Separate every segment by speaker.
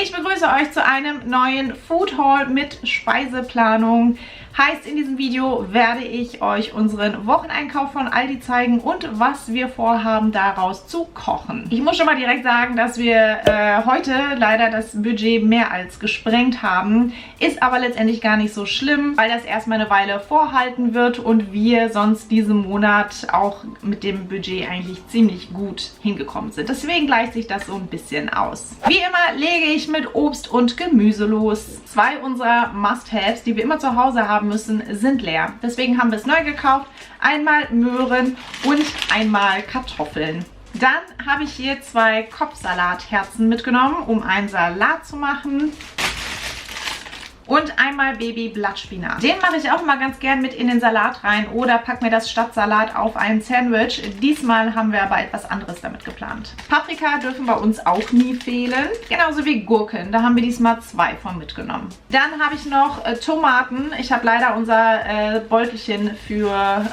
Speaker 1: Ich begrüße euch zu einem neuen Food Haul mit Speiseplanung. Heißt, in diesem Video werde ich euch unseren Wocheneinkauf von Aldi zeigen und was wir vorhaben, daraus zu kochen. Ich muss schon mal direkt sagen, dass wir heute leider das Budget mehr als gesprengt haben. Ist aber letztendlich gar nicht so schlimm, weil das erstmal eine Weile vorhalten wird und wir sonst diesen Monat auch mit dem Budget eigentlich ziemlich gut hingekommen sind. Deswegen gleicht sich das so ein bisschen aus. Wie immer lege ich mit Obst und Gemüse los. Zwei unserer Must-Haves, die wir immer zu Hause haben müssen, sind leer. Deswegen haben wir es neu gekauft. Einmal Möhren und einmal Kartoffeln. Dann habe ich hier zwei Kopfsalatherzen mitgenommen, um einen Salat zu machen. Und einmal Baby-Blattspinat. Den mache ich auch mal ganz gern mit in den Salat rein oder pack mir das statt Salat auf ein Sandwich. Diesmal haben wir aber etwas anderes damit geplant. Paprika dürfen bei uns auch nie fehlen. Genauso wie Gurken. Da haben wir diesmal zwei von mitgenommen. Dann habe ich noch Tomaten. Ich habe leider unser Beutelchen für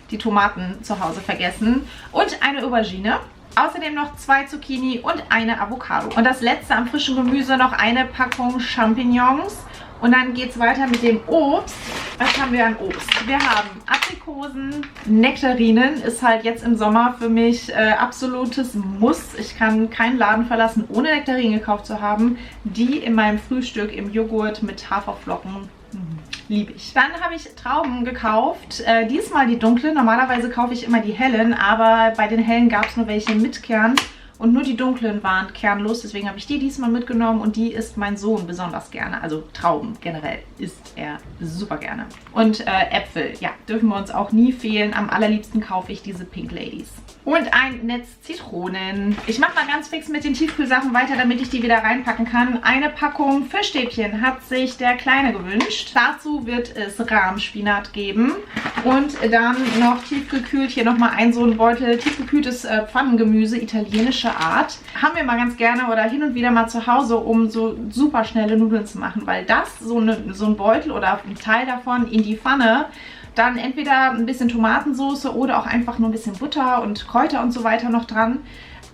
Speaker 1: die Tomaten zu Hause vergessen. Und eine Aubergine. Außerdem noch zwei Zucchini und eine Avocado. Und das letzte am frischen Gemüse noch eine Packung Champignons. Und dann geht es weiter mit dem Obst. Was haben wir an Obst? Wir haben Aprikosen, Nektarinen. Ist halt jetzt im Sommer für mich absolutes Muss. Ich kann keinen Laden verlassen, ohne Nektarinen gekauft zu haben. Die in meinem Frühstück im Joghurt mit Haferflocken. Liebe ich. Dann habe ich Trauben gekauft. Diesmal die dunklen. Normalerweise kaufe ich immer die hellen, aber bei den hellen gab es nur welche mit Kern. Und nur die dunklen waren kernlos, deswegen habe ich die diesmal mitgenommen und die isst mein Sohn besonders gerne. Also Trauben generell isst er super gerne. Und Äpfel, ja, dürfen wir uns auch nie fehlen. Am allerliebsten kaufe ich diese Pink Ladies. Und ein Netz Zitronen. Ich mache mal ganz fix mit den Tiefkühlsachen weiter, damit ich die wieder reinpacken kann. Eine Packung Fischstäbchen hat sich der Kleine gewünscht. Dazu wird es Rahmspinat geben. Und dann noch tiefgekühlt, hier nochmal so ein Beutel tiefgekühltes Pfannengemüse, italienische Art. Haben wir mal ganz gerne oder hin und wieder mal zu Hause, um so super schnelle Nudeln zu machen. Weil das, so ein Beutel oder ein Teil davon in die Pfanne, dann entweder ein bisschen Tomatensauce oder auch einfach nur ein bisschen Butter und Kräuter und so weiter noch dran.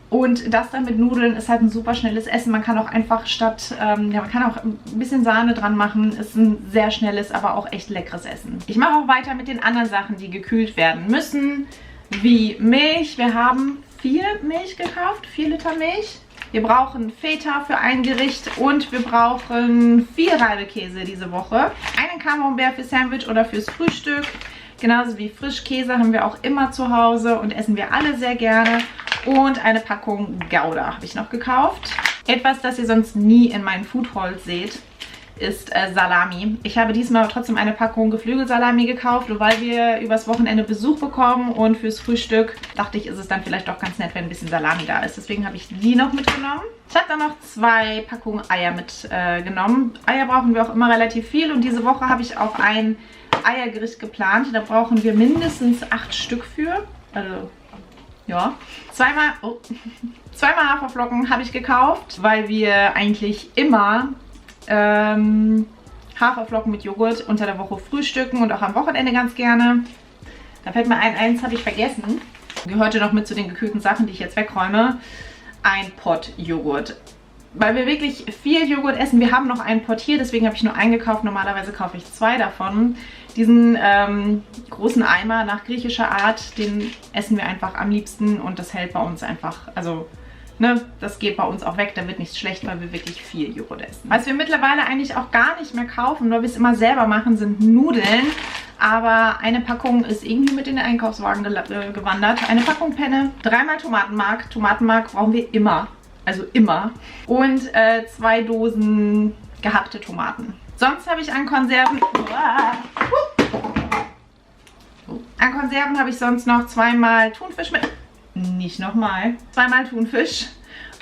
Speaker 1: Und das dann mit Nudeln ist halt ein super schnelles Essen. Man kann auch einfach statt, man kann auch ein bisschen Sahne dran machen. Ist ein sehr schnelles, aber auch echt leckeres Essen. Ich mache auch weiter mit den anderen Sachen, die gekühlt werden müssen, wie Milch. Wir haben 4 Milch gekauft, 4 Liter Milch. Wir brauchen Feta für ein Gericht und wir brauchen 4 Reibekäse diese Woche. Einen Camembert für Sandwich oder fürs Frühstück. Genauso wie Frischkäse haben wir auch immer zu Hause und essen wir alle sehr gerne. Und eine Packung Gouda habe ich noch gekauft. Etwas, das ihr sonst nie in meinen Food Hauls seht, ist Salami. Ich habe diesmal trotzdem eine Packung Geflügelsalami gekauft, weil wir übers Wochenende Besuch bekommen und fürs Frühstück dachte ich, ist es dann vielleicht doch ganz nett, wenn ein bisschen Salami da ist. Deswegen habe ich die noch mitgenommen. Ich habe dann noch 2 Packungen Eier mitgenommen. Eier brauchen wir auch immer relativ viel und diese Woche habe ich auch ein Eiergericht geplant. Da brauchen wir mindestens 8 Stück für. Also, ja. Zweimal Haferflocken habe ich gekauft, weil wir eigentlich immer Haferflocken mit Joghurt unter der Woche frühstücken und auch am Wochenende ganz gerne. Da fällt mir ein, eins habe ich vergessen. Gehörte noch mit zu den gekühlten Sachen, die ich jetzt wegräume. Ein Pott Joghurt. Weil wir wirklich viel Joghurt essen. Wir haben noch einen Pott hier, deswegen habe ich nur einen gekauft. Normalerweise kaufe ich 2 davon. Diesen großen Eimer nach griechischer Art, den essen wir einfach am liebsten und das hält bei uns einfach, also ne, das geht bei uns auch weg, da wird nichts schlecht, weil wir wirklich viel Joghurt essen. Was wir mittlerweile eigentlich auch gar nicht mehr kaufen, weil wir es immer selber machen, sind Nudeln. Aber eine Packung ist irgendwie mit in den Einkaufswagen gewandert. Eine Packung Penne, 3-mal Tomatenmark. Tomatenmark brauchen wir immer, also immer. Und 2 Dosen gehackte Tomaten. Sonst habe ich an Konserven... An Konserven habe ich sonst noch 2-mal Thunfisch mit... Nicht nochmal. 2-mal Thunfisch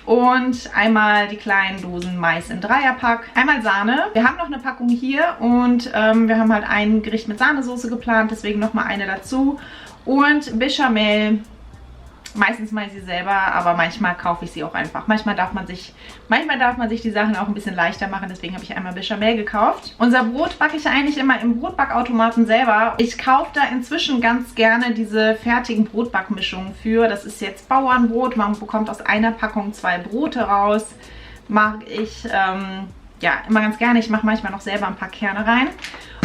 Speaker 1: und einmal die kleinen Dosen Mais im Dreierpack. Einmal Sahne. Wir haben noch eine Packung hier und wir haben halt ein Gericht mit Sahnesoße geplant, deswegen nochmal eine dazu. Und Bechamel. Meistens mache ich sie selber, aber manchmal kaufe ich sie auch einfach. Manchmal darf man sich die Sachen auch ein bisschen leichter machen, deswegen habe ich einmal Bechamel gekauft. Unser Brot backe ich eigentlich immer im Brotbackautomaten selber. Ich kaufe da inzwischen ganz gerne diese fertigen Brotbackmischungen für. Das ist jetzt Bauernbrot, man bekommt aus einer Packung 2 Brote raus. mag ich ja immer ganz gerne. Ich mache manchmal noch selber ein paar Kerne rein.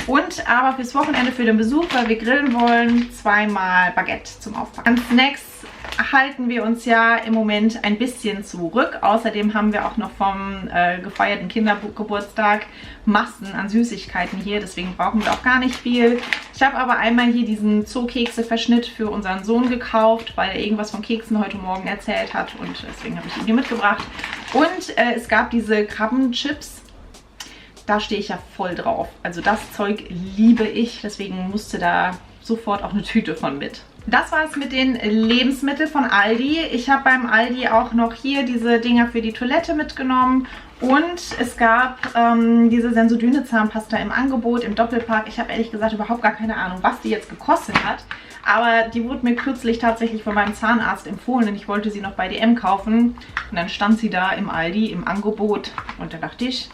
Speaker 1: Und aber fürs Wochenende, für den Besuch, weil wir grillen wollen, 2-mal Baguette zum Aufpacken. An Snacks halten wir uns ja im Moment ein bisschen zurück. Außerdem haben wir auch noch vom gefeierten Kindergeburtstag Massen an Süßigkeiten hier. Deswegen brauchen wir auch gar nicht viel. Ich habe aber einmal hier diesen Zoo-Kekse-Verschnitt für unseren Sohn gekauft, weil er irgendwas von Keksen heute Morgen erzählt hat. Und deswegen habe ich ihn hier mitgebracht. Und es gab diese Krabbenchips. Da stehe ich ja voll drauf. Also das Zeug liebe ich. Deswegen musste da sofort auch eine Tüte von mit. Das war es mit den Lebensmitteln von Aldi. Ich habe beim Aldi auch noch hier diese Dinger für die Toilette mitgenommen. Und es gab diese Sensodyne Zahnpasta im Angebot, im Doppelpack. Ich habe ehrlich gesagt überhaupt gar keine Ahnung, was die jetzt gekostet hat. Aber die wurde mir kürzlich tatsächlich von meinem Zahnarzt empfohlen. Und ich wollte sie noch bei DM kaufen. Und dann stand sie da im Aldi im Angebot. Und da dachte ich,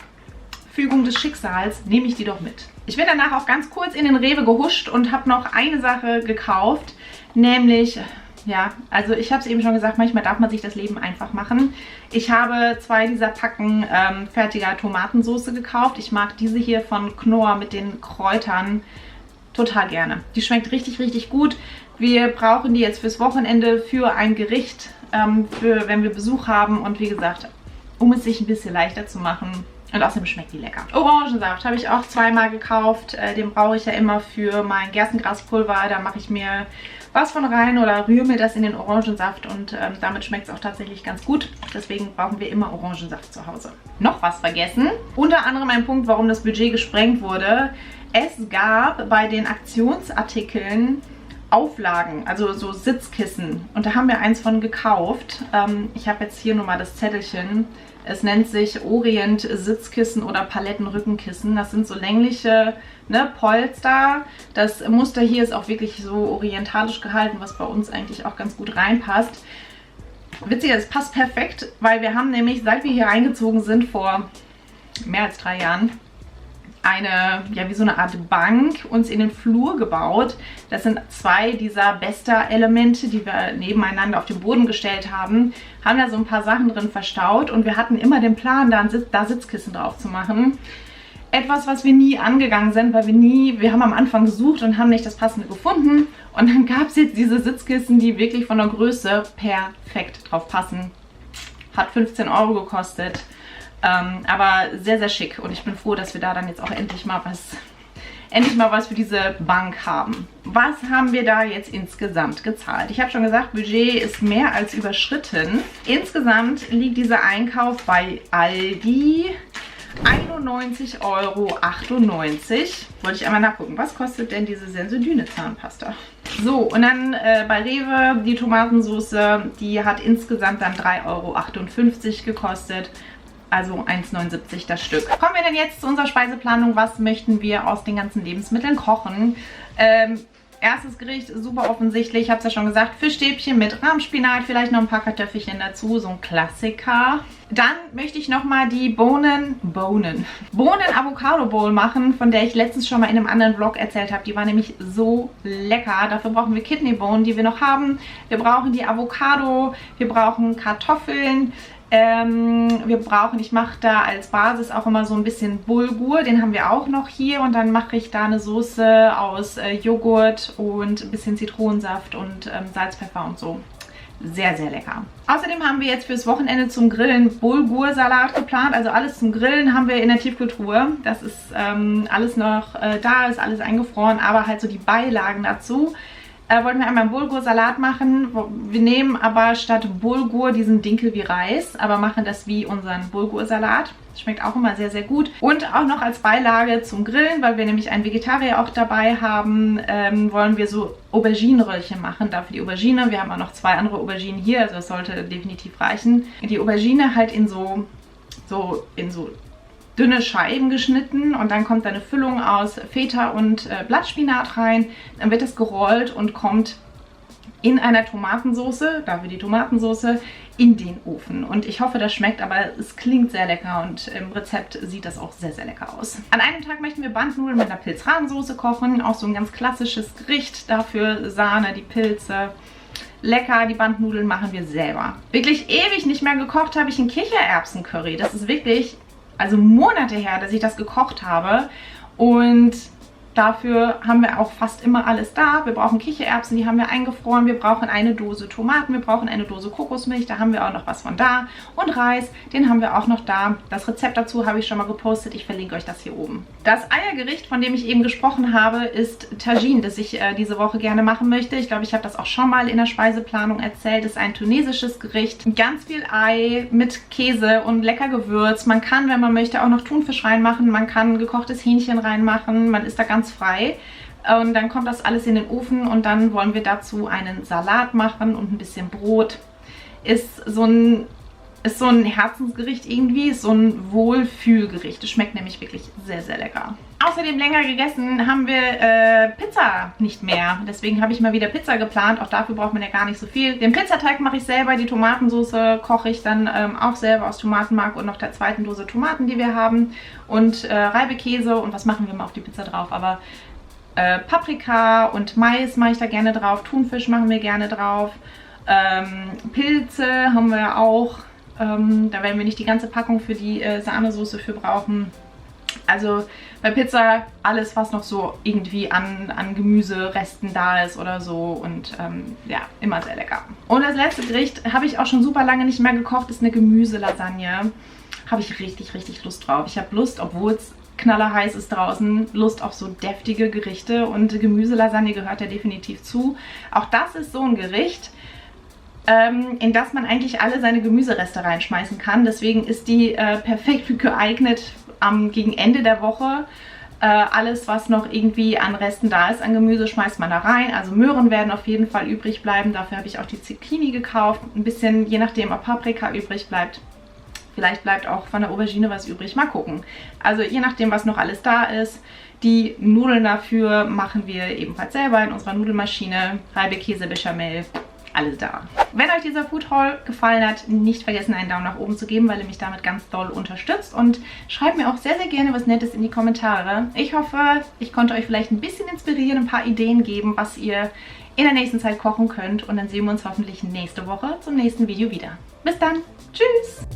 Speaker 1: Fügung des Schicksals, nehme ich die doch mit. Ich bin danach auch ganz kurz in den Rewe gehuscht und habe noch eine Sache gekauft, nämlich, ja, also ich habe es eben schon gesagt, manchmal darf man sich das Leben einfach machen. Ich habe 2 dieser Packen fertiger Tomatensauce gekauft. Ich mag diese hier von Knorr mit den Kräutern total gerne. Die schmeckt richtig, richtig gut. Wir brauchen die jetzt fürs Wochenende für ein Gericht, für wenn wir Besuch haben und wie gesagt, um es sich ein bisschen leichter zu machen. Und außerdem schmeckt die lecker. Orangensaft habe ich auch 2-mal gekauft. Den brauche ich ja immer für mein Gerstengraspulver. Da mache ich mir was von rein oder rühre mir das in den Orangensaft. Und damit schmeckt es auch tatsächlich ganz gut. Deswegen brauchen wir immer Orangensaft zu Hause. Noch was vergessen. Unter anderem ein Punkt, warum das Budget gesprengt wurde. Es gab bei den Aktionsartikeln Auflagen, also so Sitzkissen. Und da haben wir eins von gekauft. Ich habe jetzt hier nur mal das Zettelchen. Es nennt sich Orient Sitzkissen oder Palettenrückenkissen. Das sind so längliche Polster. Das Muster hier ist auch wirklich so orientalisch gehalten, was bei uns eigentlich auch ganz gut reinpasst. Witzig, es passt perfekt, weil wir haben nämlich, seit wir hier eingezogen sind, vor mehr als 3 Jahren, eine, ja, wie so eine Art Bank uns in den Flur gebaut. Das sind 2 dieser Besta-Elemente, die wir nebeneinander auf den Boden gestellt haben. Haben da so ein paar Sachen drin verstaut und wir hatten immer den Plan, da Sitzkissen drauf zu machen. Etwas, was wir nie angegangen sind, weil wir haben am Anfang gesucht und haben nicht das Passende gefunden. Und dann gab es jetzt diese Sitzkissen, die wirklich von der Größe perfekt drauf passen. Hat 15 € gekostet. Aber sehr, sehr schick und ich bin froh, dass wir da dann jetzt auch endlich mal was für diese Bank haben. Was haben wir da jetzt insgesamt gezahlt? Ich habe schon gesagt, Budget ist mehr als überschritten. Insgesamt liegt dieser Einkauf bei Aldi 91,98 €. Wollte ich einmal nachgucken, was kostet denn diese Sensodyne Zahnpasta? So, und dann bei Rewe die Tomatensauce, die hat insgesamt dann 3,58 € gekostet. Also 1,79 das Stück. Kommen wir denn jetzt zu unserer Speiseplanung. Was möchten wir aus den ganzen Lebensmitteln kochen? Erstes Gericht, super offensichtlich, ich habe es ja schon gesagt, Fischstäbchen mit Rahmspinat, vielleicht noch ein paar Kartoffelchen dazu, so ein Klassiker. Dann möchte ich nochmal die Bohnen-Avocado-Bowl machen, von der ich letztens schon mal in einem anderen Vlog erzählt habe. Die war nämlich so lecker. Dafür brauchen wir Kidneybohnen, die wir noch haben. Wir brauchen die Avocado, wir brauchen Kartoffeln. Ich mache da als Basis auch immer so ein bisschen Bulgur, den haben wir auch noch hier und dann mache ich da eine Soße aus Joghurt und ein bisschen Zitronensaft und Salz, Pfeffer und so. Sehr, sehr lecker. Außerdem haben wir jetzt fürs Wochenende zum Grillen Bulgursalat geplant, also alles zum Grillen haben wir in der Tiefkühltruhe. Das ist alles noch da, ist alles eingefroren, aber halt so die Beilagen dazu. Wollten wir einmal einen Bulgursalat machen. Wir nehmen aber statt Bulgur diesen Dinkel wie Reis, aber machen das wie unseren Bulgursalat. Schmeckt auch immer sehr, sehr gut. Und auch noch als Beilage zum Grillen, weil wir nämlich einen Vegetarier auch dabei haben, wollen wir so Auberginenröllchen machen. Dafür die Aubergine. Wir haben auch noch 2 andere Auberginen hier, also das sollte definitiv reichen. Die Aubergine halt in so dünne Scheiben geschnitten und dann kommt da eine Füllung aus Feta und Blattspinat rein. Dann wird das gerollt und kommt in einer Tomatensauce, dafür die Tomatensauce, in den Ofen. Und ich hoffe, das schmeckt, aber es klingt sehr lecker und im Rezept sieht das auch sehr, sehr lecker aus. An einem Tag möchten wir Bandnudeln mit einer Pilzrahmsoße kochen, auch so ein ganz klassisches Gericht. Dafür Sahne, die Pilze, lecker. Die Bandnudeln machen wir selber. Wirklich ewig nicht mehr gekocht habe ich ein Kichererbsen-Curry. Das ist wirklich, also Monate her, dass ich das gekocht habe. Und dafür haben wir auch fast immer alles da. Wir brauchen Kichererbsen, die haben wir eingefroren. Wir brauchen eine Dose Tomaten, wir brauchen eine Dose Kokosmilch, da haben wir auch noch was von da. Und Reis, den haben wir auch noch da. Das Rezept dazu habe ich schon mal gepostet. Ich verlinke euch das hier oben. Das Eiergericht, von dem ich eben gesprochen habe, ist Tagine, das ich diese Woche gerne machen möchte. Ich glaube, ich habe das auch schon mal in der Speiseplanung erzählt. Das ist ein tunesisches Gericht. Ganz viel Ei mit Käse und lecker Gewürz. Man kann, wenn man möchte, auch noch Thunfisch reinmachen. Man kann gekochtes Hähnchen reinmachen. Man ist da ganz frei. Und dann kommt das alles in den Ofen und dann wollen wir dazu einen Salat machen und ein bisschen Brot. Ist so ein Herzensgericht irgendwie, ist so ein Wohlfühlgericht. Es schmeckt nämlich wirklich sehr, sehr lecker. Außerdem länger gegessen haben wir Pizza nicht mehr. Deswegen habe ich mal wieder Pizza geplant. Auch dafür braucht man ja gar nicht so viel. Den Pizzateig mache ich selber. Die Tomatensauce koche ich dann auch selber aus Tomatenmark und noch der zweiten Dose Tomaten, die wir haben. Und Reibekäse. Und was machen wir mal auf die Pizza drauf? Aber Paprika und Mais mache ich da gerne drauf. Thunfisch machen wir gerne drauf. Pilze haben wir auch. Da werden wir nicht die ganze Packung für die Sahnesoße für brauchen. Also bei Pizza alles, was noch so irgendwie an Gemüseresten da ist oder so. Und ja, immer sehr lecker. Und das letzte Gericht habe ich auch schon super lange nicht mehr gekocht, ist eine Gemüselasagne. Habe ich richtig, richtig Lust drauf. Ich habe Lust, obwohl es knallerheiß ist draußen, Lust auf so deftige Gerichte. Und Gemüselasagne gehört ja definitiv zu. Auch das ist so ein Gericht, in das man eigentlich alle seine Gemüsereste reinschmeißen kann. Deswegen ist die perfekt geeignet gegen Ende der Woche. Alles, was noch irgendwie an Resten da ist an Gemüse, schmeißt man da rein. Also Möhren werden auf jeden Fall übrig bleiben. Dafür habe ich auch die Zucchini gekauft. Ein bisschen, je nachdem, ob Paprika übrig bleibt. Vielleicht bleibt auch von der Aubergine was übrig. Mal gucken. Also je nachdem, was noch alles da ist. Die Nudeln dafür machen wir ebenfalls selber in unserer Nudelmaschine. Reibekäse, Bechamel. Alles da. Wenn euch dieser Food Haul gefallen hat, nicht vergessen, einen Daumen nach oben zu geben, weil ihr mich damit ganz doll unterstützt. Und schreibt mir auch sehr, sehr gerne was Nettes in die Kommentare. Ich hoffe, ich konnte euch vielleicht ein bisschen inspirieren, ein paar Ideen geben, was ihr in der nächsten Zeit kochen könnt. Und dann sehen wir uns hoffentlich nächste Woche zum nächsten Video wieder. Bis dann. Tschüss.